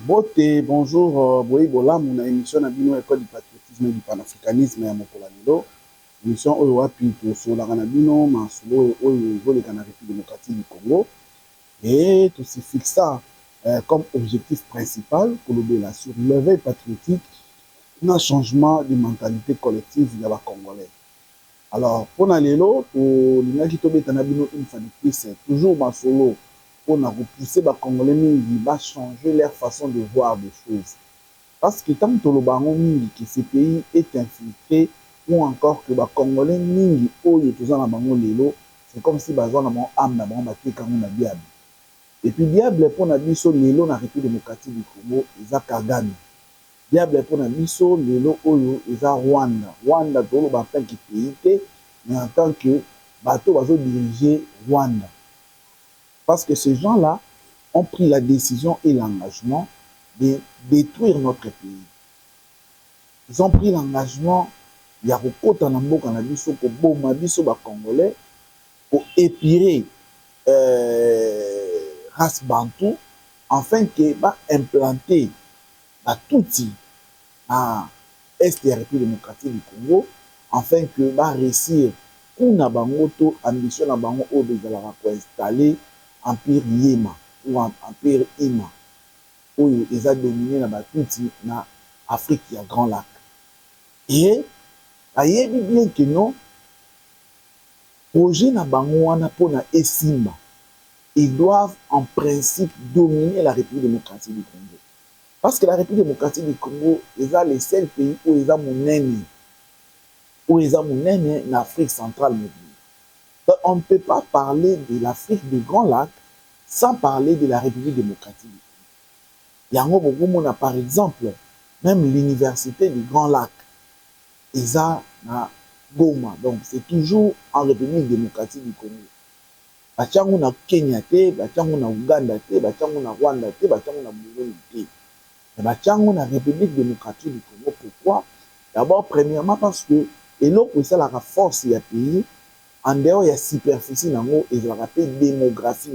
Bote, bonjour, Bola, mon émission na bino école du patriotisme et du panafricanisme ya mokolo lelo. Émission oyo wapi tosolaka na bino masolo oyo ezoleka na République démocratique du Congo et tout se fixa comme objectif principal pour le sur l'éveil patriotique, un changement de mentalité collective ya ba Congolais. Alors, pour lelo, pour l'ingaki tobeta na bino une fois de plus, c'est toujours masolo pour repousser les Congolais mingi va changer leur façon de voir les choses. Parce que tant que le baron mingi que ce pays est infiltré ou encore que les Congolais mingi oyo toza na bango lelo, c'est comme si bazon na mon âme na bango baté quand on a diable. Et puis diable pour na biso lelo na République démocratique du Congo, eza Kagame. Diable pour na biso lelo oyo eza Rwanda. Rwanda tolo ba tant que pays mais en tant que bateau bazo diriger Rwanda. Parce que ces gens-là ont pris la décision et l'engagement de détruire notre pays. Ils ont pris l'engagement il y a beaucoup de mboka na biso ko boma biso ba Congolais pour épirer race bantou afin que ba implanter ba touti à est de la République démocratique du Congo afin que ba réussir kuna bango to ambition na bango o de la installer empire Yéma ou empire Ima où ils ont dominé la batuti na Afrique ya Grand Lac. Et ayebi bien que non projet na bango wana pona esimba, ils doivent en principe dominer la République démocratique du Congo. Parce que la République démocratique du Congo est le seul pays où ils ont mon en Afrique centrale. Donc, on ne peut pas parler de l'Afrique du Grand Lac sans parler de la République démocratique du Congo. Yango Bogomona, par exemple, même l'université du Grand Lac, Isa na Goma. Donc, c'est toujours en République démocratique du Congo. Bachango na Kenya te, bachango na Uganda te, bachango na Rwanda te, bachango na Burundi te. Bachango na République démocratique du Congo. Pourquoi? D'abord, premièrement, parce que et l'autre, c'est la force du pays. En dehors, il y a superficie et la démographie.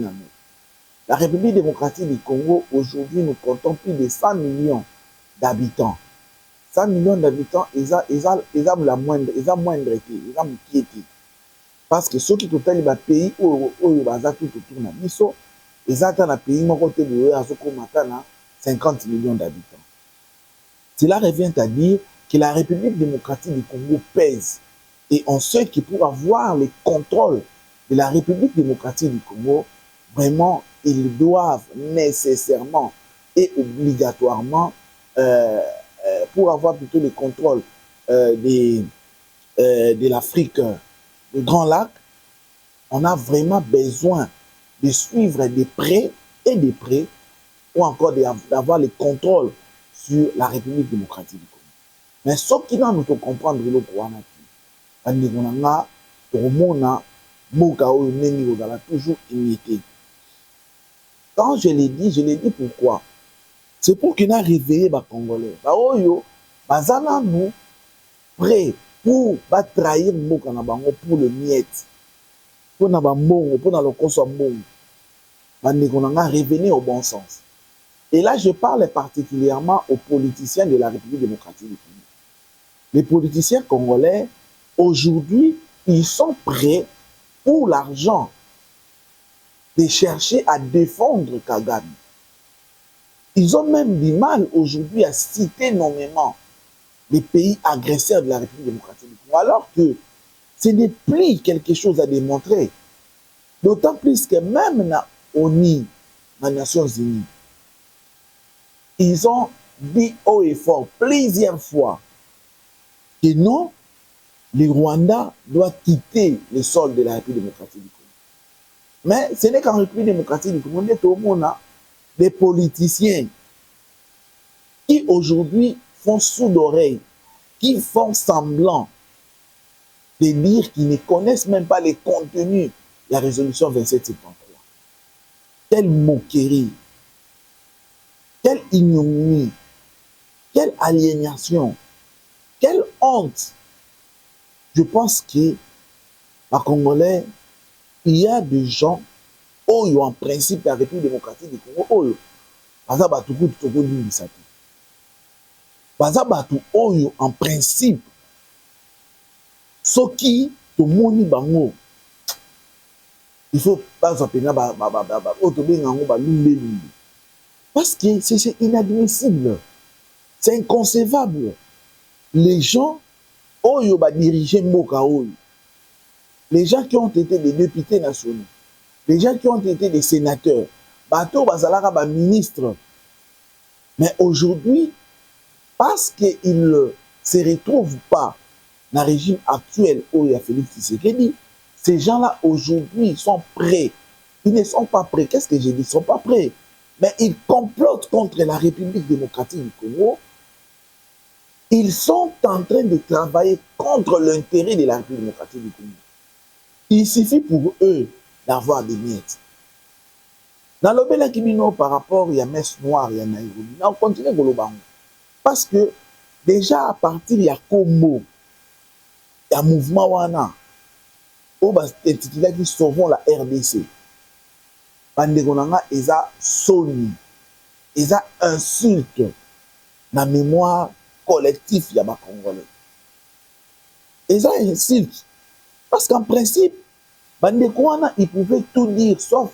La République démocratique du Congo, aujourd'hui, nous comptons plus de 100 millions d'habitants. 100 millions d'habitants, ils ont la moindre, ils ont moindre, ils ont piété. Parce que ceux qui sont dans les pays où ils ont tout autour de Bisso, ils ont un pays où ils ont 50 millions d'habitants. Cela revient à dire que la République démocratique du Congo pèse. Et on sait que pour avoir le contrôle de la République démocratique du Congo, vraiment, ils doivent nécessairement et obligatoirement, pour avoir plutôt le contrôle de l'Afrique du Grand Lac, on a vraiment besoin de suivre de près et de près, ou encore d'avoir le contrôle sur la République démocratique du Congo. Mais ce qui doit nous comprendre, le Rwanda, toujours imité. Quand je l'ai dit pourquoi. C'est pour qu'il a réveillé les Congolais. Bazana nous prêts pour trahir pour le miette. Pour na bambongo, pour na lokoso mbongo. Bandekonanga revenir au bon sens. Et là, je parle particulièrement aux politiciens de la République démocratique du Congo. Les politiciens congolais, aujourd'hui, ils sont prêts pour l'argent de chercher à défendre Kagame. Ils ont même du mal aujourd'hui à citer nommément les pays agresseurs de la République démocratique du Congo, alors que ce n'est plus quelque chose à démontrer. D'autant plus que même na ONU, les Nations Unies, ils ont dit haut et fort plusieurs fois que non, le Rwanda doit quitter le sol de la République démocratique du Congo. Mais ce n'est qu'en République démocratique du Congo, on a des politiciens qui aujourd'hui font sous l'oreille, qui font semblant de dire qu'ils ne connaissent même pas les contenus de la résolution 2773. Quelle moquerie, quelle ignominie, quelle aliénation, quelle honte. Je pense que, les Congolais, il y a des gens, en principe, la République démocratique du Congo, baza bato kutu tokolimbisa te baza bato oyo en principe soki tomoni bango il faut bazwa mpena oyo tobenga yango balumbe-lumbe parce que c'est inadmissible c'est inconcevable les gens oyo badirige mboka oyo les gens qui ont été des députés nationaux les gens qui ont été des sénateurs bato bazalaka baministre mais aujourd'hui parce qu'ils ne se retrouvent pas dans le régime actuel où il y a Félix Tshisekedi, ces gens-là aujourd'hui sont prêts. Ils ne sont pas prêts. Qu'est-ce que j'ai dit? Ils ne sont pas prêts. Mais ils complotent contre la République démocratique du Congo. Ils sont en train de travailler contre l'intérêt de la République démocratique du Congo. Il suffit pour eux d'avoir des miettes. Dans le Bela Kimino, par rapport, il y a Messe Noire, il y a Nairobi. On continue de le parce que déjà à partir il y a Combo, il y a mouvement Wana, où qui sauvons la RDC. Bandegonanga, ils ont soni, ils ont insulte dans la mémoire collective il y a des Congolais. Ils ont insulte parce qu'en principe, Bandegonanga, ils pouvaient tout dire sauf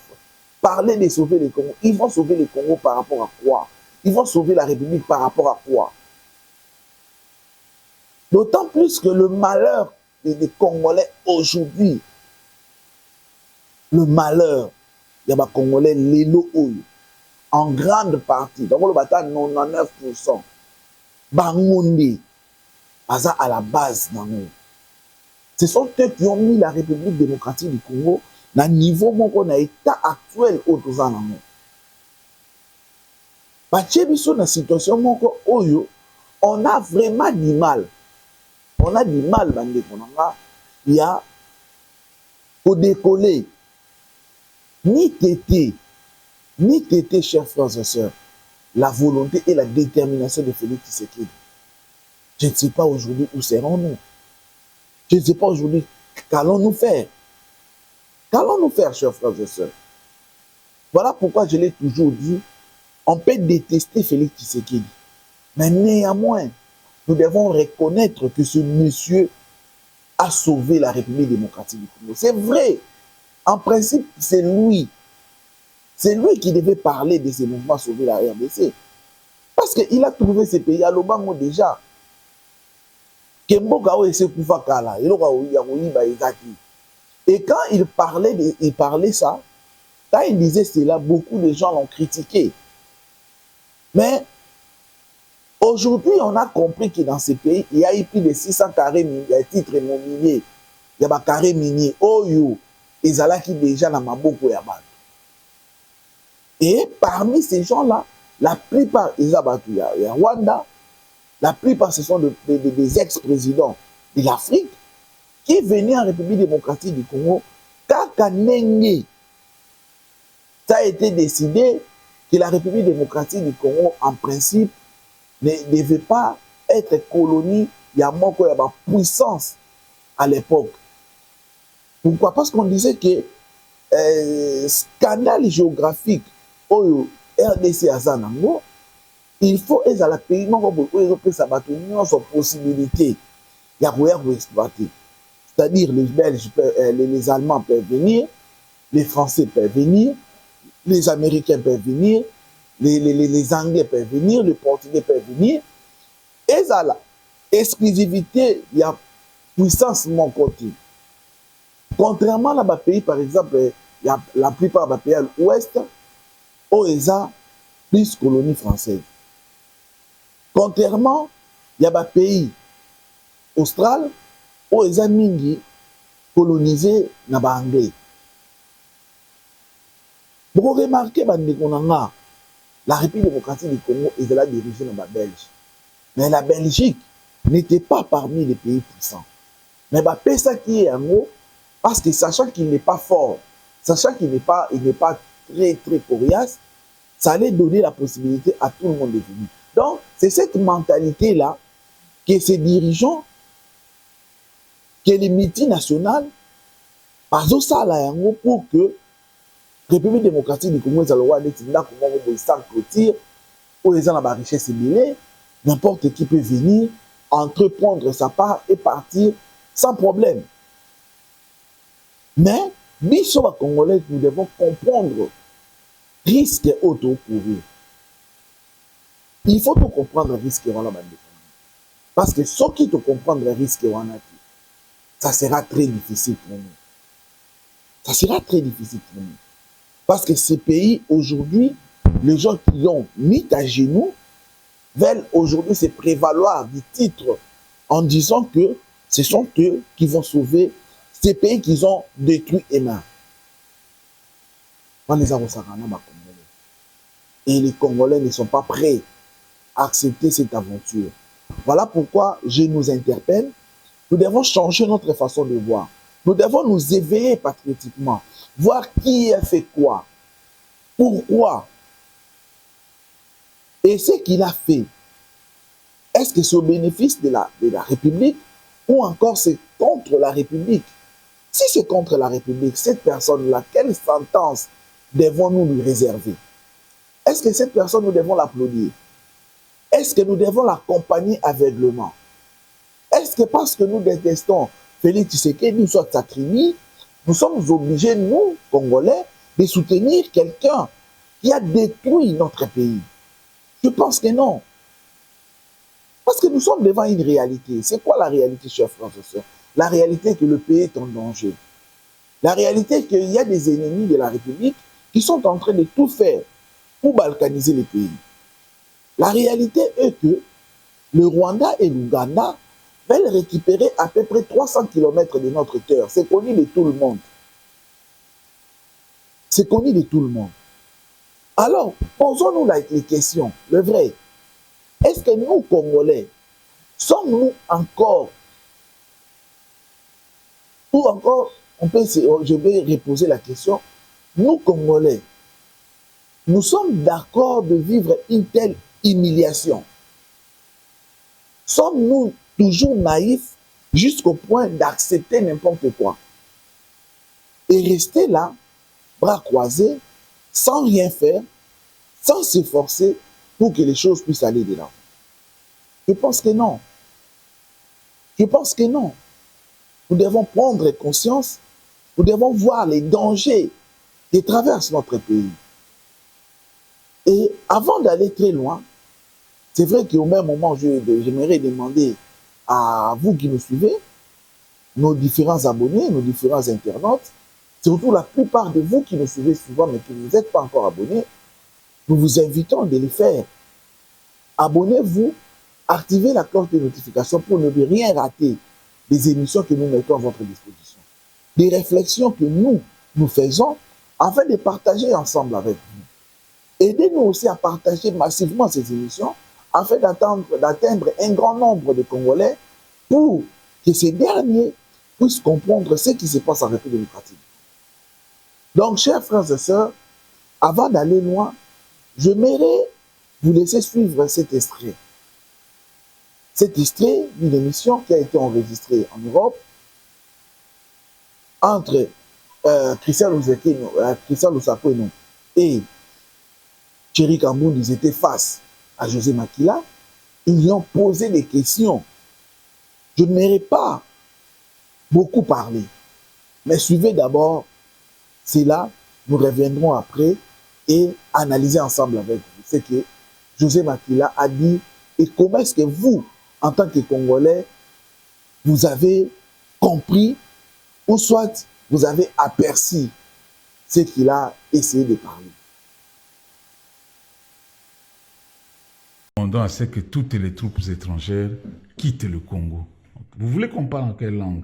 parler de sauver le Congo. Ils vont sauver le Congo par rapport à quoi? Ils vont sauver la République par rapport à quoi? D'autant plus que le malheur des Congolais aujourd'hui, le malheur des Congolais, l'élo en grande partie, donc le bataille 99%, Bangondi, à la base dans nous. Ce sont eux qui ont mis la République démocratique du Congo dans le niveau qu'on a état actuel au Touzan. Dans la situation, on a vraiment du mal. On a du mal, il y a pour décoller, ni tété, chers frères et sœurs, la volonté et la détermination de Félix Tshisekedi. Je ne sais pas aujourd'hui où serons-nous. Je ne sais pas aujourd'hui qu'allons-nous faire. Qu'allons-nous faire, chers frères et sœurs? Voilà pourquoi je l'ai toujours dit, on peut détester Félix Tshisekedi. Mais néanmoins, nous devons reconnaître que ce monsieur a sauvé la République démocratique du Congo. C'est vrai. En principe, c'est lui. C'est lui qui devait parler de ces mouvements sauver la RDC. Parce qu'il a trouvé ce pays à l'Obango déjà. Et quand il parlait ça, quand il disait cela, beaucoup de gens l'ont critiqué. Mais aujourd'hui, on a compris que dans ce pays, il y a eu plus de 600 carrés titres immobiliers. Il y a des carrés miniers. Oyo, ils ont qui déjà dans Maboko et Abad. Et parmi ces gens-là, la plupart, il y a Rwanda, la plupart, ce sont des ex-présidents de l'Afrique qui venaient en République démocratique du Congo. Kakanenge, ça a été décidé que la République démocratique du Congo, en principe, ne devait pas être colonie, il y a moins qu'il y a puissance à l'époque. Pourquoi? Parce qu'on disait que scandale géographique au RDC à Zanango, il faut être à la pays, sans possibilité de exploiter. C'est-à-dire les Belges, les Allemands peuvent venir, les Français peuvent venir, les Américains peuvent venir, les Anglais peuvent venir, les Portugais peuvent venir. Et ça, là, exclusivité, il y a puissance de mon côté. Contrairement à des pays, par exemple, il y a la plupart des pays à l'ouest, où ils ont plus de colonies françaises. Contrairement, il y a des pays australes où ils ont mingi colonisé dans les Anglais. Vous remarquez, la République démocratique du Congo est là dirigée dans la Belgique. Mais la Belgique n'était pas parmi les pays puissants. Mais c'est ça qui est en haut, parce que sachant qu'il n'est pas fort, sachant qu'il n'est pas très, très coriace, ça allait donner la possibilité à tout le monde de venir. Donc, c'est cette mentalité-là que ces dirigeants, que les multinationales, pour que République démocratique du Congo, sans clôture, où les gens ont la richesse mêlée, n'importe qui peut venir, entreprendre sa part et partir sans problème. Mais, nous sommes Congolais, nous devons comprendre risque et auto-courir. Il faut tout comprendre risque et voilà. Parce que ceux qui te comprennent le risque, ça sera très difficile pour nous. Ça sera très difficile pour nous. Parce que ces pays, aujourd'hui, les gens qui l'ont mis à genoux, veulent aujourd'hui se prévaloir du titre en disant que ce sont eux qui vont sauver ces pays qu'ils ont détruits et marre. Et les Congolais ne sont pas prêts à accepter cette aventure. Voilà pourquoi je nous interpelle. Nous devons changer notre façon de voir. Nous devons nous éveiller patriotiquement, voir qui a fait quoi, pourquoi, et ce qu'il a fait. Est-ce que c'est au bénéfice de la République ou encore c'est contre la République? Si c'est contre la République, cette personne-là, quelle sentence devons-nous lui réserver? Est-ce que cette personne, nous devons l'applaudir? Est-ce que nous devons l'accompagner aveuglement? Est-ce que parce que nous détestons Félix Tshisekedi, nous sommes sacrimis, nous sommes obligés, nous, Congolais, de soutenir quelqu'un qui a détruit notre pays? Je pense que non. Parce que nous sommes devant une réalité. C'est quoi la réalité, chers frères et sœurs? La réalité est que le pays est en danger. La réalité est qu'il y a des ennemis de la République qui sont en train de tout faire pour balkaniser les pays. La réalité est que le Rwanda et l'Ouganda veulent récupérer à peu près 300 km de notre terre. C'est connu de tout le monde. C'est connu de tout le monde. Alors, posons-nous les questions. Le vrai, est-ce que nous, Congolais, sommes-nous encore, ou encore, je vais reposer la question, nous, Congolais, nous sommes d'accord de vivre une telle humiliation? Sommes-nous toujours naïfs jusqu'au point d'accepter n'importe quoi et rester là, bras croisés, sans rien faire, sans s'efforcer pour que les choses puissent aller de l'avant? Je pense que non. Je pense que non. Nous devons prendre conscience, nous devons voir les dangers qui traversent notre pays. Et avant d'aller très loin, c'est vrai qu'au même moment, j'aimerais demander à vous qui nous suivez, nos différents abonnés, nos différents internautes, surtout la plupart de vous qui nous suivez souvent mais qui ne vous êtes pas encore abonnés, nous vous invitons de le faire. Abonnez-vous, activez la cloche de notification pour ne rien rater des émissions que nous mettons à votre disposition. Des réflexions que nous faisons afin de partager ensemble avec vous. Aidez-nous aussi à partager massivement ces émissions afin d'atteindre un grand nombre de Congolais pour que ces derniers puissent comprendre ce qui se passe en République démocratique. Donc, chers frères et sœurs, avant d'aller loin, j'aimerais vous laisser suivre cet extrait. Cet extrait d'une émission qui a été enregistrée en Europe entre Christian Lusako et Thierry Kambound. Ils étaient face à José Makila. Ils lui ont posé des questions. Je n'aimerais pas beaucoup parler, mais suivez d'abord cela. Nous reviendrons après et analyser ensemble avec vous ce que José Makila a dit et comment est-ce que vous, en tant que Congolais, vous avez compris ou soit vous avez aperçu ce qu'il a essayé de parler. Demandons à ce que toutes les troupes étrangères quittent le Congo. Vous voulez qu'on parle en quelle langue?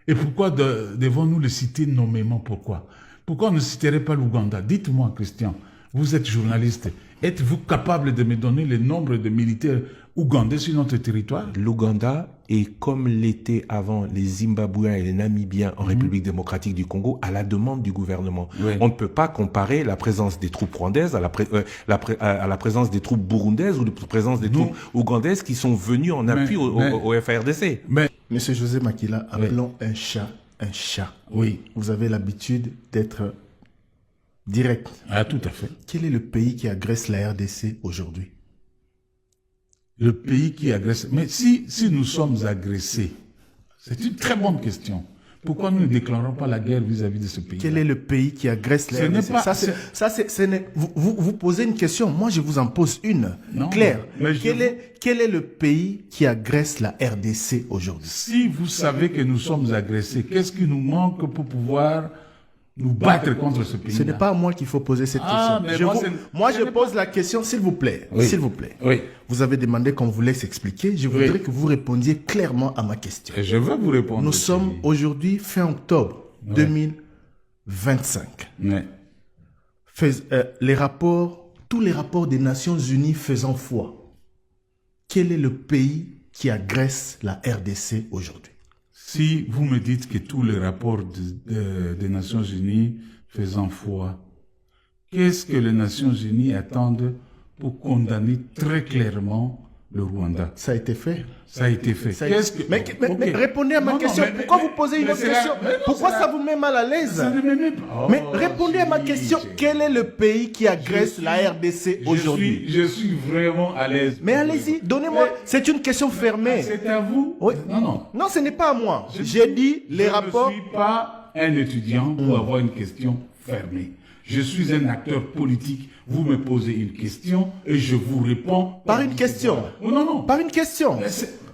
Et pourquoi devons-nous le citer nommément? Pourquoi on ne citerait pas l'Ouganda? Dites-moi, Christian, vous êtes journaliste. Êtes-vous capable de me donner le nombre de militaires ougandais sur notre territoire? L'Ouganda est comme l'étaient avant les Zimbabwéens et les Namibiens en République démocratique du Congo à la demande du gouvernement. Oui. On ne peut pas comparer la présence des troupes rwandaises à la présence des troupes burundaises ou la présence des troupes ougandaises qui sont venues en appui au FARDC. Mais, Monsieur José Makila, appelons un chat un chat. Oui. Vous avez l'habitude d'être direct. Ah, tout à fait. Quel est le pays qui agresse la RDC aujourd'hui? Le pays qui agresse. Mais si nous sommes agressés, c'est une très bonne question. Pourquoi nous ne déclarons pas la guerre vis-à-vis de ce pays? Quel est le pays qui agresse la Ce n'est RDC? pas- Vous posez une question, moi je vous en pose une. Non, Claire, mais quel est le pays qui agresse la RDC aujourd'hui? Si vous savez que nous sommes agressés, qu'est-ce qui nous manque pour pouvoir nous battre contre ce pays? Ce n'est pas à moi qu'il faut poser cette Ah, mais question. moi, Je pose la question, s'il vous plaît. Oui. S'il vous plaît. Oui. Vous avez demandé qu'on vous laisse expliquer. Je voudrais que vous répondiez clairement à ma question. Et je vais vous répondre. Nous sommes aujourd'hui fin octobre 2025. Ouais. Tous les rapports des Nations Unies faisant foi. Quel est le pays qui agresse la RDC aujourd'hui? Si vous me dites que tous les rapports des Nations Unies faisant foi, qu'est-ce que les Nations Unies attendent pour condamner très clairement le Rwanda? Ça a été fait. Ça a été fait. Mais répondez à ma question. Pourquoi vous posez une autre question? Pourquoi ça vous met mal à l'aise? Ça ne me met pas. Mais répondez à ma question. Quel est le pays qui agresse la RDC aujourd'hui? Je suis vraiment à l'aise. Mais allez-y, donnez-moi. C'est une question fermée. C'est à vous? Oui. Non. Non, ce n'est pas à moi. J'ai dit les rapports. Je ne suis pas un étudiant pour avoir une question fermée. Je suis un acteur politique. Vous me posez une question et je vous réponds. Par une question. Non. Par une question.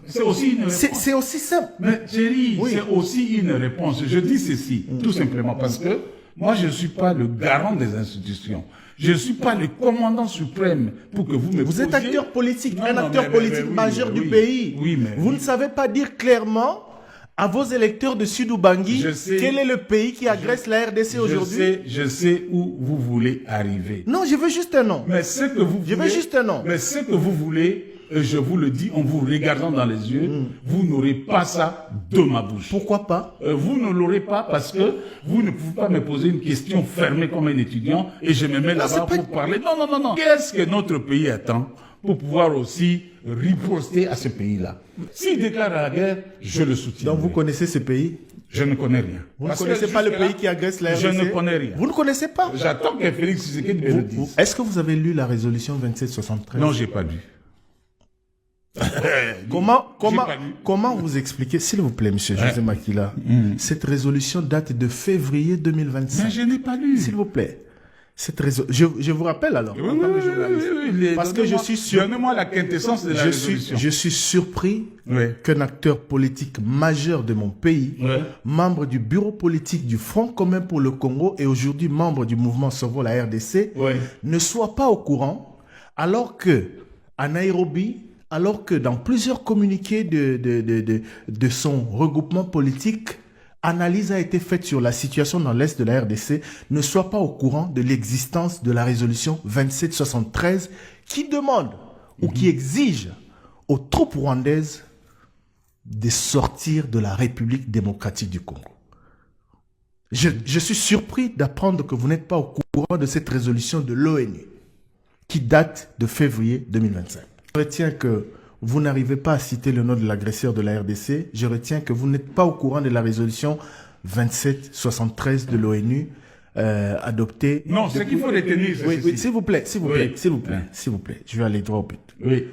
C'est aussi une réponse. C'est aussi simple. Mais chérie, Oui. c'est aussi une réponse. Je dis ceci, tout simplement parce que moi, je ne suis pas le garant des institutions. Je ne suis pas le commandant suprême pour que vous me Vous êtes posiez... acteur politique, Non, un non, acteur mais politique oui, majeur oui, du pays. oui, mais vous oui. ne savez pas dire clairement à vos électeurs de Sud-Ubangui Je sais. quel est le pays qui agresse la RDC aujourd'hui. Je sais où vous voulez arriver. Non, je veux juste un nom. Mais ce que vous Je veux voulez... juste un nom. Mais ce que vous voulez, je vous le dis en vous regardant dans les yeux, vous n'aurez pas ça de ma bouche. Pourquoi pas? Vous ne l'aurez pas parce que vous ne pouvez pas me poser une question fermée comme un étudiant et je me mets là-bas c'est pas- pour parler. Non. Qu'est-ce que notre pays attend pour pouvoir aussi riposter à ce pays-là? S'il déclare la guerre, je le soutiens. Donc vous connaissez ce pays? Je ne connais rien. Vous ne Parce que connaissez pas le jusque-là, pays qui agresse la Je RDC? ne connais rien. Vous ne connaissez pas? J'attends que Félix Tshisekedi me le dise. Est-ce que vous avez lu la résolution 2773? Non, j'ai pas lu. Comment vous expliquez, s'il vous plaît, monsieur José Makila, cette résolution date de février 2025. Mais je n'ai pas lu. S'il vous plaît. Je vous rappelle alors, en tant que journaliste. Parce que je suis sûr. Donnez-moi la quintessence de la résolution. Je suis surpris Oui. qu'un acteur politique majeur de mon pays, Ouais. membre du bureau politique du Front commun pour le Congo et aujourd'hui membre du mouvement Sauvons la RDC, Ouais. ne soit pas au courant, alors que à Nairobi, alors que dans plusieurs communiqués de son regroupement politique, analyse a été faite sur la situation dans l'Est de la RDC, ne soit pas au courant de l'existence de la résolution 2773 qui demande ou qui exige aux troupes rwandaises de sortir de la République démocratique du Congo. Je suis surpris d'apprendre que vous n'êtes pas au courant de cette résolution de l'ONU qui date de février 2025. Je retiens que vous n'arrivez pas à citer le nom de l'agresseur de la RDC. Je retiens que vous n'êtes pas au courant de la résolution 2773 de l'ONU adoptée. Non, ce qu'il faut retenir, c'est Oui, ceci. s'il vous plaît, s'il vous Oui. plaît, s'il vous plaît, Ouais. s'il vous plaît. Je vais aller droit au but. Oui.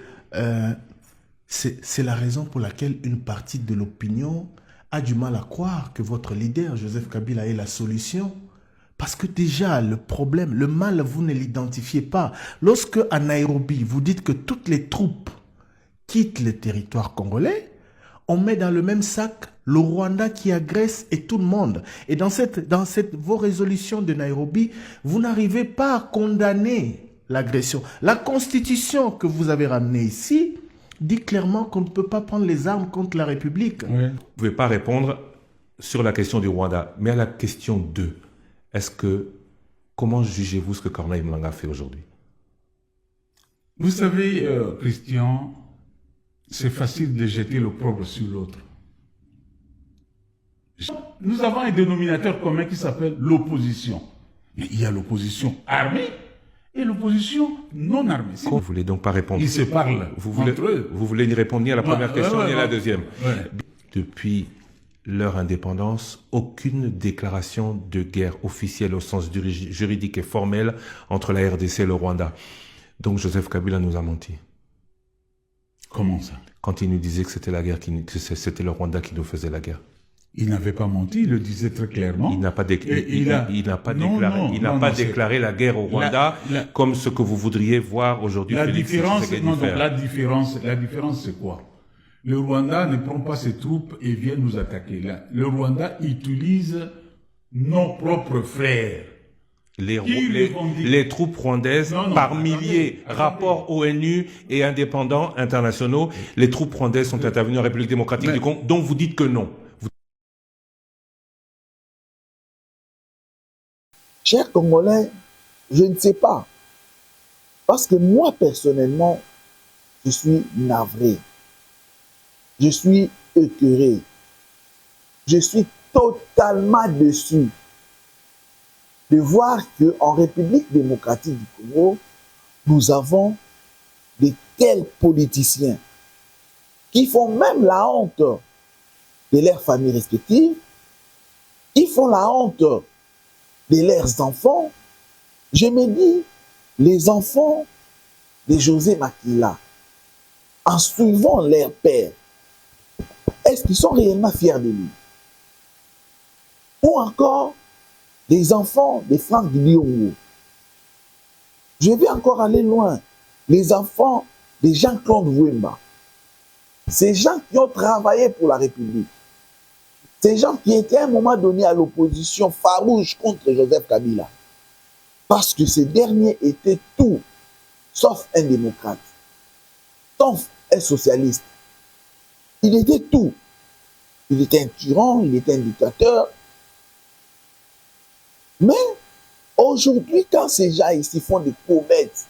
C'est la raison pour laquelle une partie de l'opinion a du mal à croire que votre leader, Joseph Kabila, est la solution. Parce que déjà, le problème, le mal, vous ne l'identifiez pas. Lorsque à Nairobi, vous dites que toutes les troupes quittent le territoire congolais, on met dans le même sac le Rwanda qui agresse et tout le monde. Et dans vos résolutions de Nairobi, vous n'arrivez pas à condamner l'agression. La constitution que vous avez ramenée ici dit clairement qu'on ne peut pas prendre les armes contre la République. Oui. Vous ne pouvez pas répondre sur la question du Rwanda, mais à la question 2. Comment jugez-vous ce que Corneille Mlanga fait aujourd'hui? Vous savez, Christian, c'est facile de jeter l'opprobre sur l'autre. Nous avons un dénominateur commun qui s'appelle l'opposition. Mais il y a l'opposition armée et l'opposition non armée. Vous ne voulez donc pas répondre? Ils se parlent Vous voulez, entre eux. vous voulez ni répondre ni à la première question ni à la deuxième. Ouais. Depuis leur indépendance, aucune déclaration de guerre officielle au sens juridique et formel entre la RDC et le Rwanda. Donc Joseph Kabila nous a menti. Comment ça? Quand il nous disait que c'était la guerre, que c'était le Rwanda qui nous faisait la guerre. Il n'avait pas menti, il le disait très clairement. Il n'a pas, déclaré la guerre au Rwanda comme ce que vous voudriez voir aujourd'hui. La différence, c'est quoi? Le Rwanda ne prend pas ses troupes et vient nous attaquer. Le Rwanda utilise nos propres frères. Les troupes rwandaises, par milliers, rapports ONU et indépendants internationaux, les troupes rwandaises sont intervenues en République démocratique du Congo, dont vous dites que non. Chers Congolais, je ne sais pas. Parce que moi, personnellement, je suis navré. Je suis écœuré. Je suis totalement déçu de voir qu'en République démocratique du Congo, nous avons de tels politiciens qui font même la honte de leurs familles respectives, qui font la honte de leurs enfants. Je me dis, les enfants de José Makila, en suivant leur père, est-ce qu'ils sont réellement fiers de lui? Ou encore, les enfants de Franck Diongo. Je vais encore aller loin. Les enfants de Jean-Claude Wemba. Ces gens qui ont travaillé pour la République. Ces gens qui étaient à un moment donné à l'opposition farouche contre Joseph Kabila. Parce que ces derniers étaient tout, sauf un démocrate, sauf un socialiste. Il était tout. Il était un tyran, il était un dictateur. Mais aujourd'hui, quand ces gens ici font des comètes,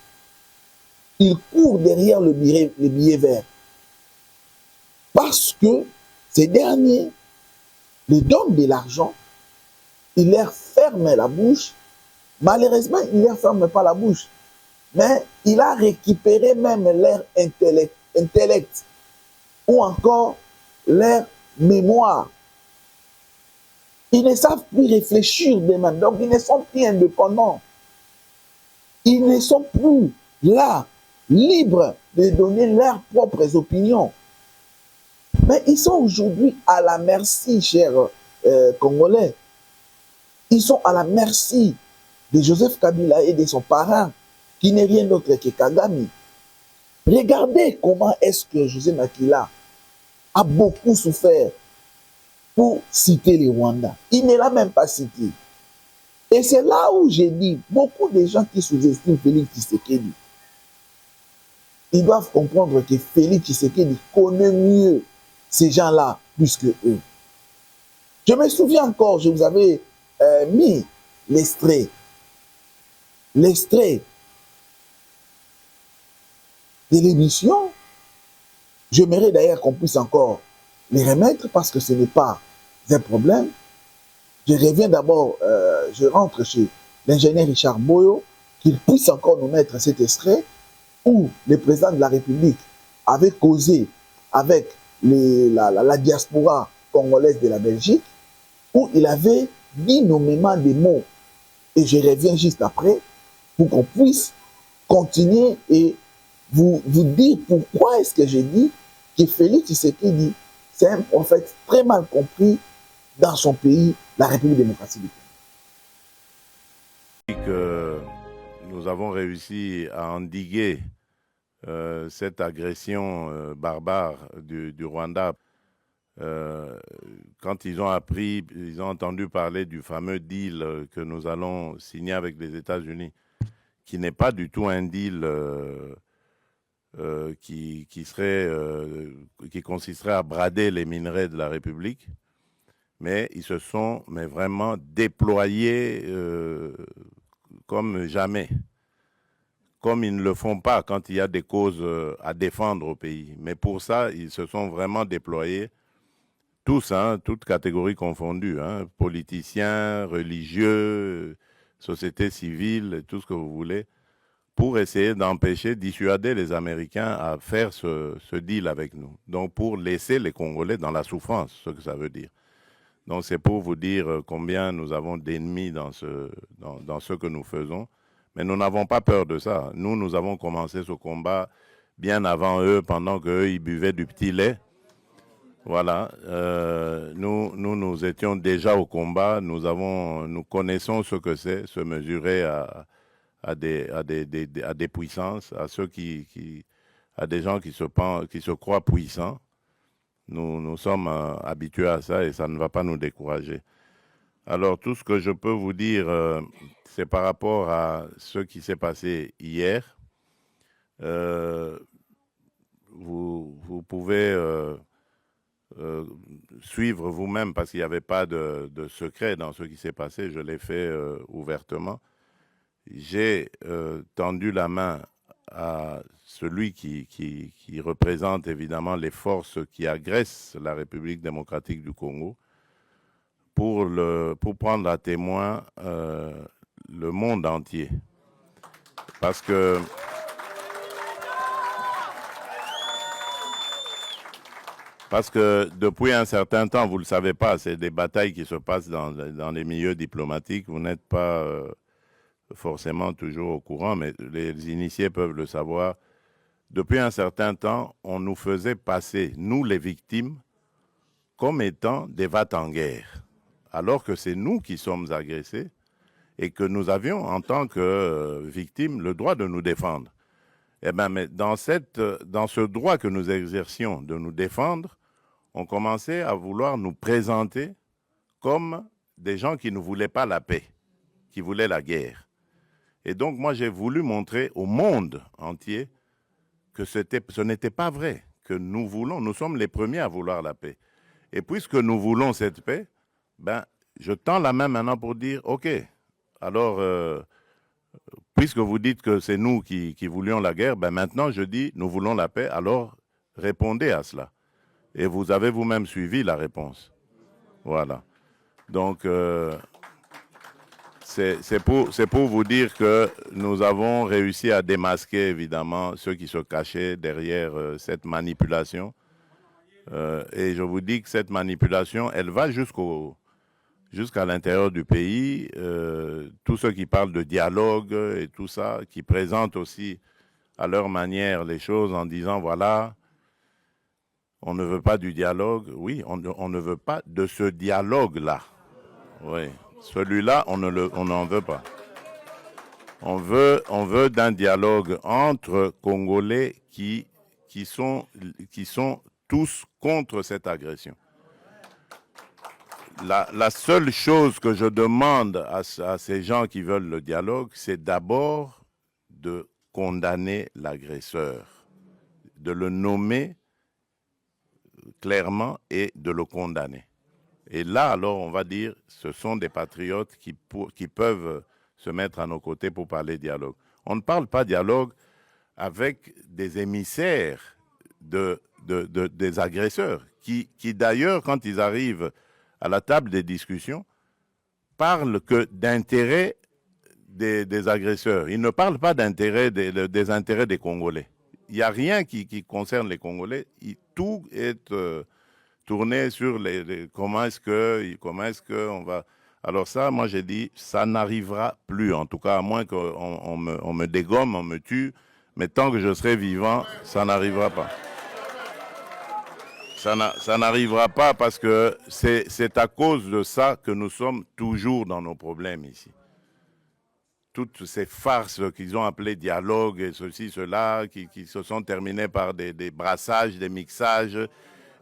ils courent derrière le billet vert. Parce que ces derniers les donnent de l'argent, ils leur ferment la bouche. Malheureusement, ils ne leur ferment pas la bouche. Mais il a récupéré même leur intellect ou encore leur mémoire. Ils ne savent plus réfléchir d'eux-mêmes, donc ils ne sont plus indépendants. Ils ne sont plus là, libres de donner leurs propres opinions. Mais ils sont aujourd'hui à la merci, chers Congolais. Ils sont à la merci de Joseph Kabila et de son parrain, qui n'est rien d'autre que Kagame. Regardez comment est-ce que José Makila a beaucoup souffert pour citer les Rwandais. Il ne l'a même pas cité. Et c'est là où j'ai dit, beaucoup de gens qui sous-estiment Félix Tshisekedi, ils doivent comprendre que Félix Tshisekedi connaît mieux ces gens-là plus que eux. Je me souviens encore, je vous avais mis l'extrait de l'émission. J'aimerais d'ailleurs qu'on puisse encore les remettre parce que ce n'est pas un problème. Je reviens d'abord, je rentre chez l'ingénieur Richard Boyo, qu'il puisse encore nous mettre cet extrait où le président de la République avait causé avec la diaspora congolaise de la Belgique, où il avait dit nommément des mots. Et je reviens juste après pour qu'on puisse continuer et vous dire pourquoi est-ce que j'ai dit que Félix Tshisekedi, c'est un prophète très mal compris dans son pays, la République démocratique du Congo. Que nous avons réussi à endiguer cette agression barbare du Rwanda. Quand ils ont appris, ils ont entendu parler du fameux deal que nous allons signer avec les États-Unis, qui n'est pas du tout un deal qui consisterait à brader les minerais de la République, mais ils se sont vraiment déployés comme jamais, comme ils ne le font pas quand il y a des causes à défendre au pays. Mais pour ça, ils se sont vraiment déployés, tous, toutes catégories confondues, politiciens, religieux, société civile, tout ce que vous voulez, pour essayer d'empêcher, dissuader les Américains à faire ce deal avec nous. Donc pour laisser les Congolais dans la souffrance, ce que ça veut dire. Donc c'est pour vous dire combien nous avons d'ennemis dans ce que nous faisons. Mais nous n'avons pas peur de ça. Nous avons commencé ce combat bien avant eux, pendant qu'eux, ils buvaient du petit lait. Voilà. Nous étions déjà au combat. Nous connaissons ce que c'est, se mesurer à des puissances, à à des gens qui se croient puissants. Nous sommes habitués à ça et ça ne va pas nous décourager. Alors, tout ce que je peux vous dire, c'est par rapport à ce qui s'est passé hier. Vous pouvez suivre vous-même parce qu'il n'y avait pas de secret dans ce qui s'est passé. Je l'ai fait ouvertement. J'ai tendu la main à celui qui représente évidemment les forces qui agressent la République démocratique du Congo pour prendre à témoin le monde entier. Parce que depuis un certain temps, vous ne le savez pas, c'est des batailles qui se passent dans les milieux diplomatiques. Vous n'êtes pas forcément toujours au courant, mais les initiés peuvent le savoir. Depuis un certain temps, on nous faisait passer, nous les victimes, comme étant des va-t-en-guerre, alors que c'est nous qui sommes agressés et que nous avions, en tant que victimes, le droit de nous défendre. Eh bien, mais dans ce droit que nous exercions de nous défendre, on commençait à vouloir nous présenter comme des gens qui ne voulaient pas la paix, qui voulaient la guerre. Et donc, moi, j'ai voulu montrer au monde entier que ce n'était pas vrai, que nous sommes les premiers à vouloir la paix. Et puisque nous voulons cette paix, ben, je tends la main maintenant pour dire, OK, alors, puisque vous dites que c'est nous qui voulions la guerre, ben maintenant je dis, nous voulons la paix, alors répondez à cela. Et vous avez vous-même suivi la réponse. Voilà. Donc, c'est pour vous dire que nous avons réussi à démasquer, évidemment, ceux qui se cachaient derrière cette manipulation. Et je vous dis que cette manipulation, elle va jusqu'à l'intérieur du pays. Tous ceux qui parlent de dialogue et tout ça, qui présentent aussi à leur manière les choses en disant, voilà, on ne veut pas du dialogue. Oui, on ne veut pas de ce dialogue-là. Oui, celui-là, on n'en veut pas. On veut d'un dialogue entre Congolais qui sont tous contre cette agression. La seule chose que je demande à ces gens qui veulent le dialogue, c'est d'abord de condamner l'agresseur, de le nommer clairement et de le condamner. Et là, alors, on va dire, ce sont des patriotes qui peuvent se mettre à nos côtés pour parler dialogue. On ne parle pas dialogue avec des émissaires des agresseurs, qui d'ailleurs, quand ils arrivent à la table des discussions, parlent que d'intérêts des agresseurs. Ils ne parlent pas des intérêts des Congolais. Il n'y a rien qui concerne les Congolais. Tout est tourné sur comment est-ce que on va... Alors ça, moi j'ai dit, ça n'arrivera plus, en tout cas, à moins qu'on me dégomme, on me tue, mais tant que je serai vivant, ça n'arrivera pas. Ça n'arrivera pas parce que c'est à cause de ça que nous sommes toujours dans nos problèmes ici. Toutes ces farces qu'ils ont appelées dialogue et ceci, cela, qui se sont terminées par des brassages, des mixages,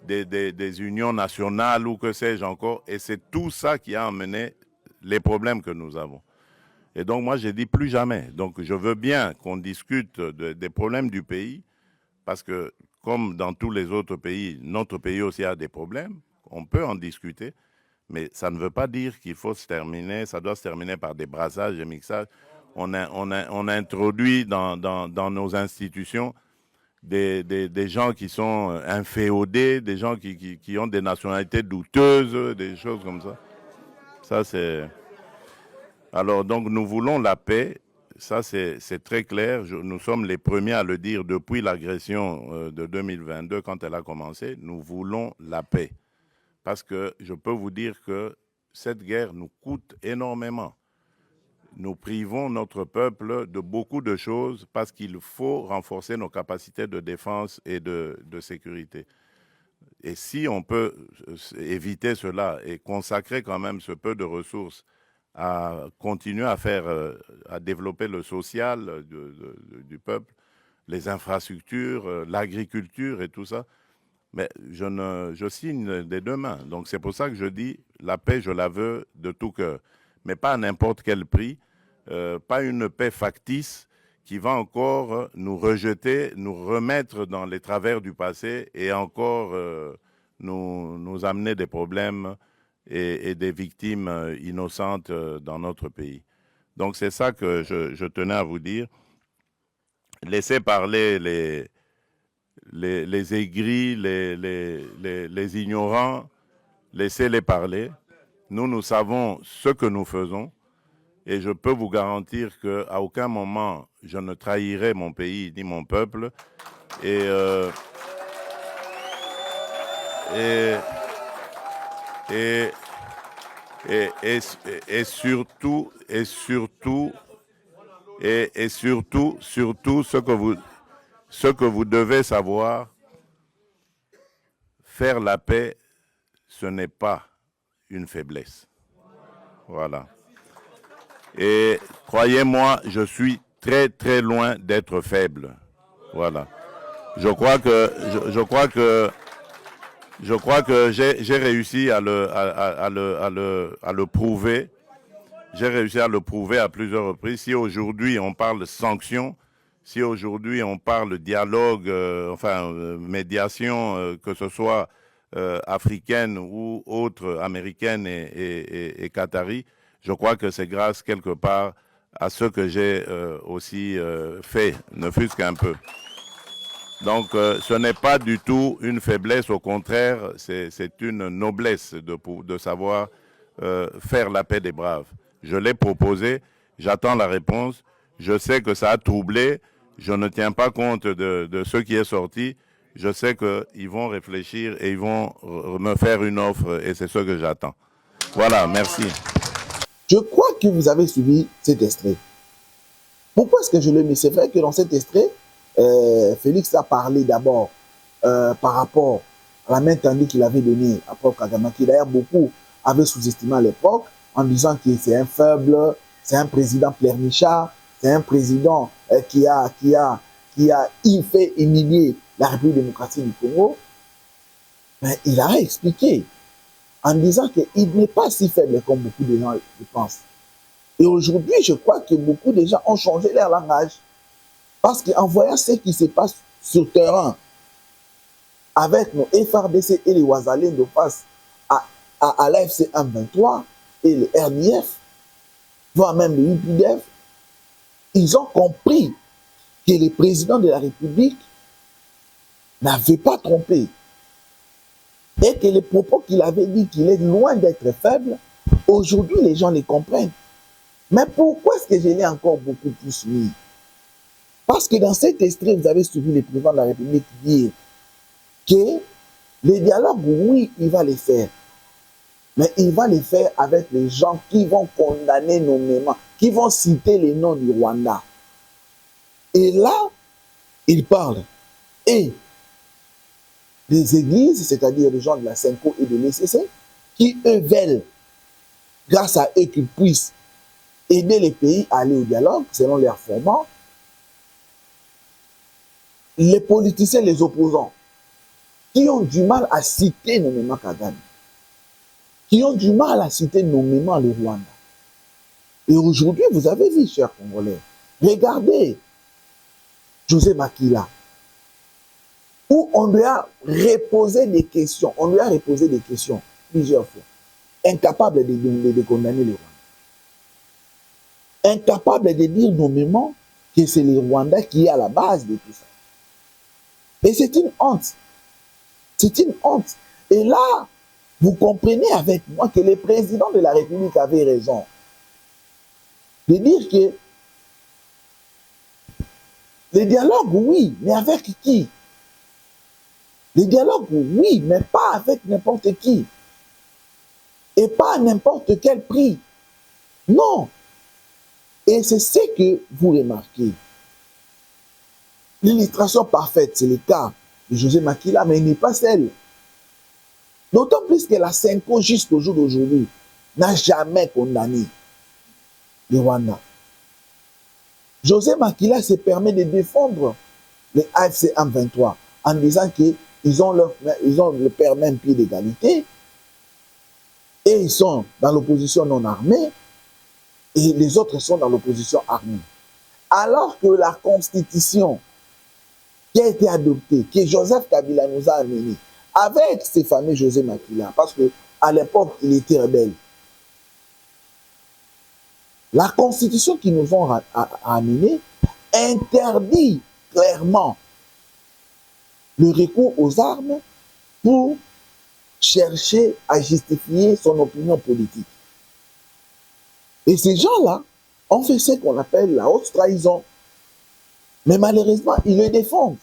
des unions nationales ou que sais-je encore. Et c'est tout ça qui a amené les problèmes que nous avons. Et donc moi j'ai dit plus jamais. Donc je veux bien qu'on discute des problèmes du pays parce que comme dans tous les autres pays, notre pays aussi a des problèmes. On peut en discuter, mais ça ne veut pas dire qu'il faut ça doit se terminer par des brassages, des mixages. On introduit dans nos institutions des gens qui sont inféodés, des gens qui ont des nationalités douteuses, des choses comme ça. Ça, c'est... Alors, donc, nous voulons la paix. Ça, c'est très clair. Nous sommes les premiers à le dire depuis l'agression de 2022, quand elle a commencé. Nous voulons la paix. parce que je peux vous dire que cette guerre nous coûte énormément. Nous privons notre peuple de beaucoup de choses parce qu'il faut renforcer nos capacités de défense et de sécurité. Et si on peut éviter cela et consacrer quand même ce peu de ressources à continuer à faire, à développer le social du peuple, les infrastructures, l'agriculture et tout ça, mais je signe des deux mains. Donc c'est pour ça que je dis, la paix, je la veux de tout cœur, mais pas à n'importe quel prix, pas une paix factice qui va encore nous rejeter, nous remettre dans les travers du passé et encore nous amener des problèmes et des victimes innocentes dans notre pays. Donc c'est ça que je tenais à vous dire. Laissez parler les aigris, les ignorants, laissez-les parler. Nous savons ce que nous faisons et je peux vous garantir qu'à aucun moment je ne trahirai mon pays ni mon peuple. Et surtout, ce que vous devez savoir, faire la paix, ce n'est pas une faiblesse. Voilà. Et croyez-moi, je suis très très loin d'être faible. Voilà. Je crois que j'ai réussi à le prouver. J'ai réussi à le prouver à plusieurs reprises. Si aujourd'hui on parle sanctions, si aujourd'hui on parle dialogue, médiation, que ce soit africaine ou autre, américaine et qatari, je crois que c'est grâce quelque part à ce que j'ai aussi fait, ne fût-ce qu'un peu. Donc ce n'est pas du tout une faiblesse, au contraire, c'est une noblesse de savoir faire la paix des braves. Je l'ai proposé, j'attends la réponse, je sais que ça a troublé, je ne tiens pas compte de ce qui est sorti, je sais qu'ils vont réfléchir et ils vont me faire une offre et c'est ce que j'attends. Voilà, merci. Je crois que vous avez suivi cet extrait. Pourquoi est-ce que je le mets? C'est vrai que dans cet extrait, Félix a parlé d'abord par rapport à la main tendue qu'il avait donnée à Paul Kagame, qui d'ailleurs beaucoup avaient sous-estimé à l'époque, en disant que c'est un faible, c'est un président pleurnichard, c'est un président qui a fait humilier la République démocratique du Congo. Mais il a expliqué en disant qu'il n'est pas si faible comme beaucoup de gens le pensent. Et aujourd'hui, je crois que beaucoup de gens ont changé leur langage. Parce qu'en voyant ce qui se passe sur le terrain, avec nos FRDC et les Ouazalais de face à l'AFC M23 et le RDF, voire même le UPDF, ils ont compris que le président de la République n'avait pas trompé. Et que les propos qu'il avait dit qu'il est loin d'être faible, aujourd'hui les gens les comprennent. Mais pourquoi est-ce que je l'ai encore beaucoup plus mis? Parce que dans cet extrait, vous avez suivi le président de la République dire que les dialogues, oui, il va les faire. Mais il va les faire avec les gens qui vont condamner nommément, qui vont citer les noms du Rwanda. Et là, il parle. Et les églises, c'est-à-dire les gens de la Senko et de l'ECC, qui eux veulent, grâce à eux, qu'ils puissent aider les pays à aller au dialogue, selon leur format. Les politiciens, les opposants, qui ont du mal à citer nommément Kagame, qui ont du mal à citer nommément le Rwanda. Et aujourd'hui, vous avez vu, chers Congolais, regardez José Makila, où on lui a reposé des questions, plusieurs fois, incapable de condamner le Rwanda, incapable de dire nommément que c'est le Rwanda qui est à la base de tout ça. Et c'est une honte. C'est une honte. Et là, vous comprenez avec moi que le président de la République avait raison de dire que le dialogue, oui, mais avec qui? Le dialogue, oui, mais pas avec n'importe qui. Et pas à n'importe quel prix. Non. Et c'est ce que vous remarquez. L'illustration parfaite, c'est le cas de José Makila, mais il n'est pas celle. D'autant plus que la Senko, jusqu'au jour d'aujourd'hui, n'a jamais condamné le Rwanda. José Makila se permet de défendre les AFC M23 en disant qu'ils ont le père même pied d'égalité et ils sont dans l'opposition non armée et les autres sont dans l'opposition armée. Alors que la constitution qui a été adoptée, que Joseph Kabila nous a amenée, avec ces fameux José Makila, parce qu'à l'époque, il était rebelle. La constitution qu'ils nous ont amenée interdit clairement le recours aux armes pour chercher à justifier son opinion politique. Et ces gens-là ont fait ce qu'on appelle la haute trahison. Mais malheureusement, ils le défendent.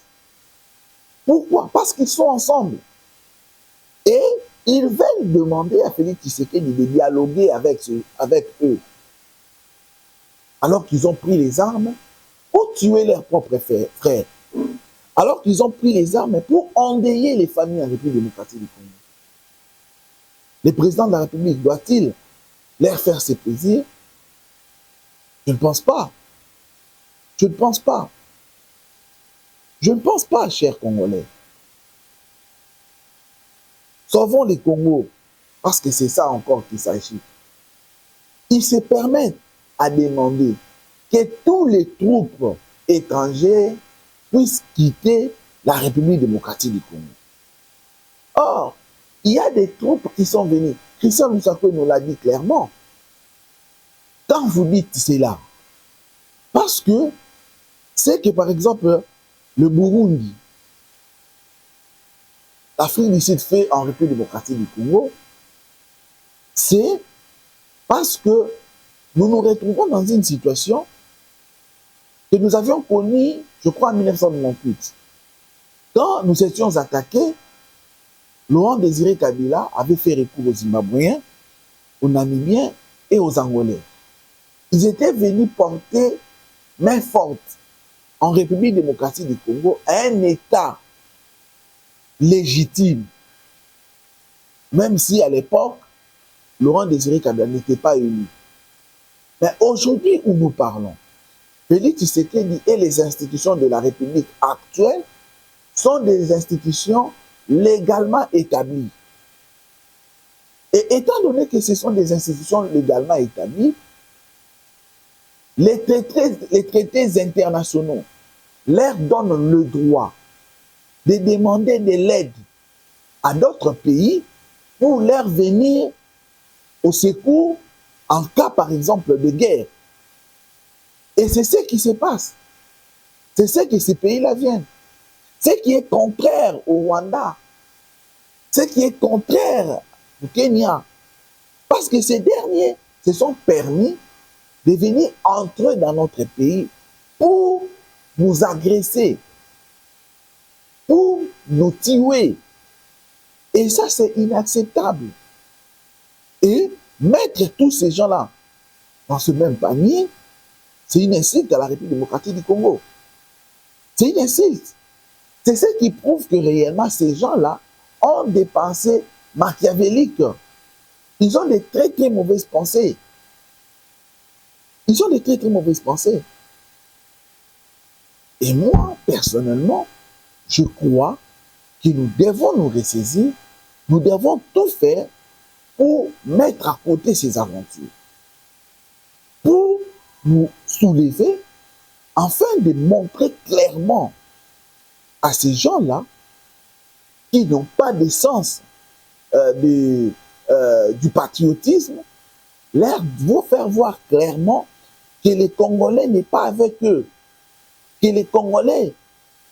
Pourquoi? Parce qu'ils sont ensemble. Et ils veulent demander à Félix Tshisekedi de dialoguer avec eux. Alors qu'ils ont pris les armes pour tuer leurs propres frères. Alors qu'ils ont pris les armes pour endeuiller les familles en République démocratique du Congo. Le président de la République doit-il leur faire ses plaisirs? Je ne pense pas. Je ne pense pas. Je ne pense pas, chers Congolais. Sauvons les Congos, parce que c'est ça encore qu'il s'agit. Ils se permettent à demander que tous les troupes étrangères puissent quitter la République démocratique du Congo. Or, il y a des troupes qui sont venues. Christian Moussako nous l'a dit clairement. Quand vous dites cela, parce que c'est que, par exemple, le Burundi, l'Afrique du Sud fait en République démocratique du Congo, c'est parce que nous nous retrouvons dans une situation que nous avions connue, je crois, en 1998. Quand nous étions attaqués, Laurent Désiré Kabila avait fait recours aux Zimbabwéens, aux Namibiens et aux Angolais. Ils étaient venus porter main forte en République démocratique du Congo à un État légitime. Même si à l'époque, Laurent Désiré Kabila n'était pas élu. Mais aujourd'hui où nous parlons, Félix Tshisekedi et les institutions de la République actuelle sont des institutions légalement établies. Et étant donné que ce sont des institutions légalement établies, les traités internationaux leur donnent le droit de demander de l'aide à d'autres pays pour leur venir au secours en cas, par exemple, de guerre. Et c'est ce qui se passe. C'est ce que ces pays-là viennent. Ce qui est contraire au Rwanda. Ce qui est contraire au Kenya. Parce que ces derniers se sont permis de venir entrer dans notre pays pour nous agresser, pour nous tuer. Et ça, c'est inacceptable. Et mettre tous ces gens-là dans ce même panier, c'est une insulte à la République démocratique du Congo. C'est une insulte. C'est ce qui prouve que réellement ces gens-là ont des pensées machiavéliques. Ils ont des très très mauvaises pensées. Ils ont des très très mauvaises pensées. Et moi, personnellement, je crois que nous devons nous ressaisir, nous devons tout faire pour mettre à côté ces aventures, pour nous soulever, afin de montrer clairement à ces gens-là qui n'ont pas de sens du patriotisme, leur faire voir clairement que les Congolais n'est pas avec eux, que les Congolais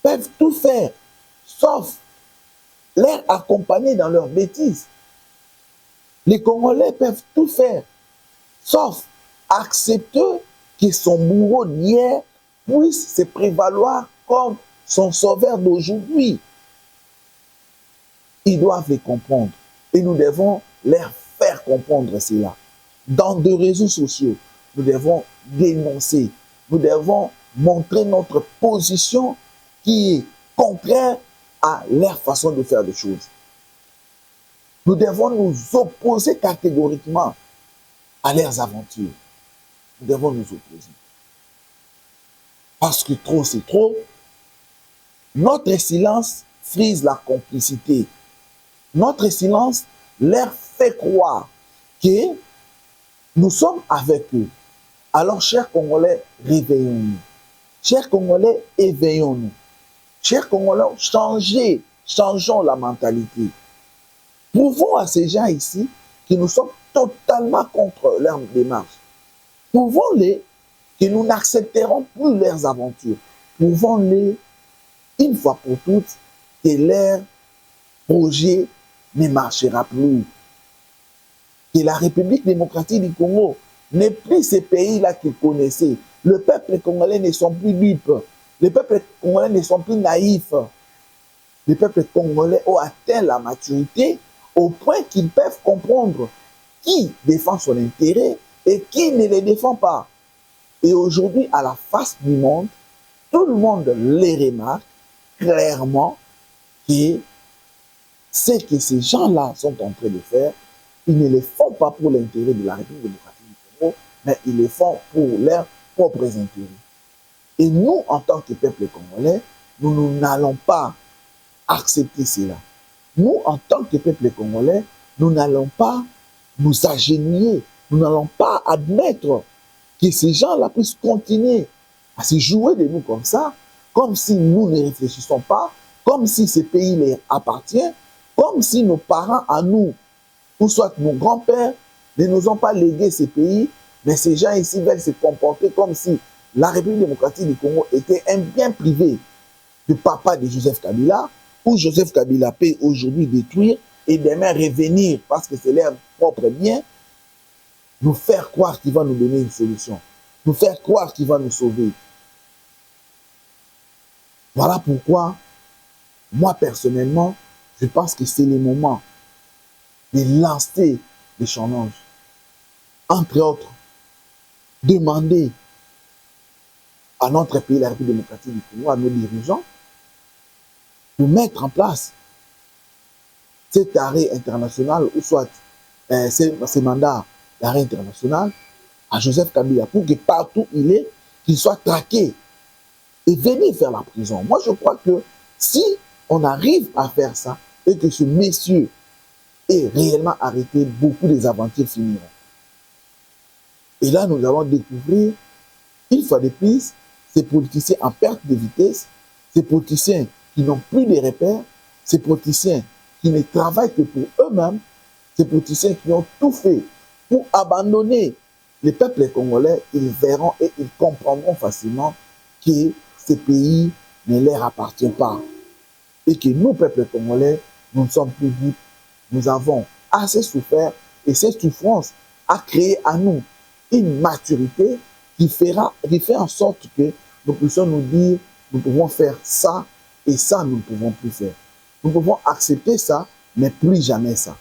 peuvent tout faire, sauf leur accompagner dans leurs bêtises. Les Congolais peuvent tout faire, sauf accepter que son bourreau d'hier puisse se prévaloir comme son sauveur d'aujourd'hui. Ils doivent les comprendre et nous devons leur faire faire comprendre cela. Dans des réseaux sociaux, nous devons dénoncer, nous devons montrer notre position qui est contraire à leur façon de faire des choses. Nous devons nous opposer catégoriquement à leurs aventures. Nous devons nous opposer. Parce que trop, c'est trop. Notre silence frise la complicité. Notre silence leur fait croire que nous sommes avec eux. Alors, chers Congolais, réveillons-nous. Chers Congolais, éveillons-nous. Chers Congolais, changeons la mentalité. Prouvons à ces gens ici que nous sommes totalement contre leur démarche. Prouvons-les que nous n'accepterons plus leurs aventures. Prouvons-les, une fois pour toutes, que leur projet ne marchera plus. Que la République démocratique du Congo n'est plus ce pays-là qu'ils connaissaient. Le peuple congolais ne sont plus dupes. Les peuples congolais ne sont plus naïfs. Les peuples congolais ont atteint la maturité au point qu'ils peuvent comprendre qui défend son intérêt et qui ne le défend pas. Et aujourd'hui, à la face du monde, tout le monde les remarque clairement que ce que ces gens-là sont en train de faire, ils ne le font pas pour l'intérêt de la République démocratique du Congo, mais ils le font pour leurs propres intérêts. Et nous, en tant que peuple congolais, nous n'allons pas accepter cela. Nous, en tant que peuple congolais, nous n'allons pas nous agenouiller, nous n'allons pas admettre que ces gens-là puissent continuer à se jouer de nous comme ça, comme si nous ne réfléchissons pas, comme si ce pays leur appartient, comme si nos parents à nous, ou soit nos grands-pères, ne nous ont pas légué ce pays, mais ces gens ici veulent se comporter comme si la République démocratique du Congo était un bien privé du papa de Joseph Kabila, où Joseph Kabila peut aujourd'hui détruire et demain revenir parce que c'est leur propre bien, nous faire croire qu'il va nous donner une solution, nous faire croire qu'il va nous sauver. Voilà pourquoi, moi personnellement, je pense que c'est le moment de lancer des challenges. Entre autres, demander à notre pays, la République démocratique du Congo, à nos dirigeants, de mettre en place cet arrêt international, ou soit ces mandats d'arrêt international à Joseph Kabila, pour que partout il est, qu'il soit traqué et venir faire la prison. Moi, je crois que si on arrive à faire ça, et que ce monsieur est réellement arrêté, beaucoup des aventures finiront. Et là, nous allons découvrir, une fois de plus, ces politiciens en perte de vitesse, ces politiciens qui n'ont plus de repères, ces politiciens qui ne travaillent que pour eux-mêmes, ces politiciens qui ont tout fait pour abandonner les peuples congolais. Ils verront et ils comprendront facilement que ce pays ne leur appartient pas. Et que nous, peuples congolais, nous ne sommes plus libres. Nous avons assez souffert et cette souffrance a créé à nous une maturité qui fait en sorte que nous puissions nous dire, nous pouvons faire ça et ça, nous ne pouvons plus faire. Nous pouvons accepter ça, mais plus jamais ça.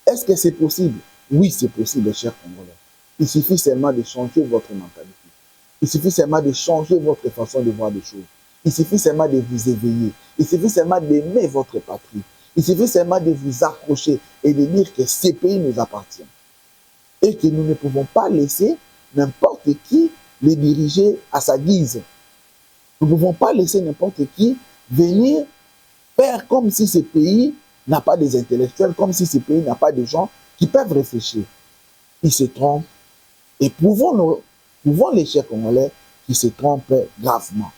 Est-ce que c'est possible? Oui, c'est possible, chers Congolais. Il suffit seulement de changer votre mentalité. Il suffit seulement de changer votre façon de voir les choses. Il suffit seulement de vous éveiller. Il suffit seulement d'aimer votre patrie. Il suffit seulement de vous accrocher et de dire que ce pays nous appartient. Et que nous ne pouvons pas laisser n'importe qui les diriger à sa guise. Nous ne pouvons pas laisser n'importe qui venir faire comme si ce pays n'a pas des intellectuels, comme si ce pays n'a pas de gens qui peuvent réfléchir. Ils se trompent. Et pouvons les chers Congolais qui se trompent gravement.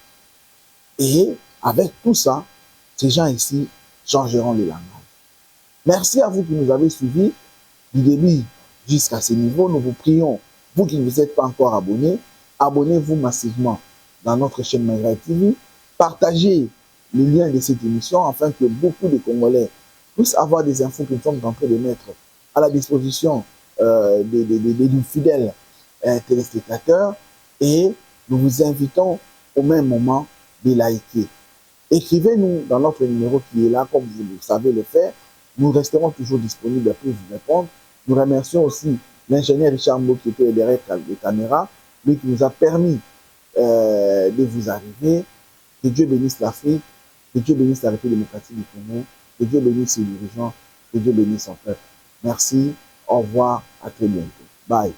Et avec tout ça, ces gens ici changeront le langage. Merci à vous qui nous avez suivis du début jusqu'à ce niveau. Nous vous prions, vous qui ne vous êtes pas encore abonnés, abonnez-vous massivement dans notre chaîne Maïra TV. Partagez le lien de cette émission afin que beaucoup de Congolais puissent avoir des infos que nous sommes en train de mettre à la disposition de nos fidèles téléspectateurs. Et nous vous invitons au même moment de liker. Écrivez-nous dans notre numéro qui est là, comme vous le savez le faire. Nous resterons toujours disponibles pour vous répondre Nous remercions aussi l'ingénieur Richard Mbo qui était derrière les caméras, lui qui nous a permis de vous arriver. Que Dieu bénisse l'Afrique, que Dieu bénisse la République démocratique du Congo, que Dieu bénisse ses dirigeants, que Dieu bénisse son peuple. Merci, au revoir, à très bientôt. Bye.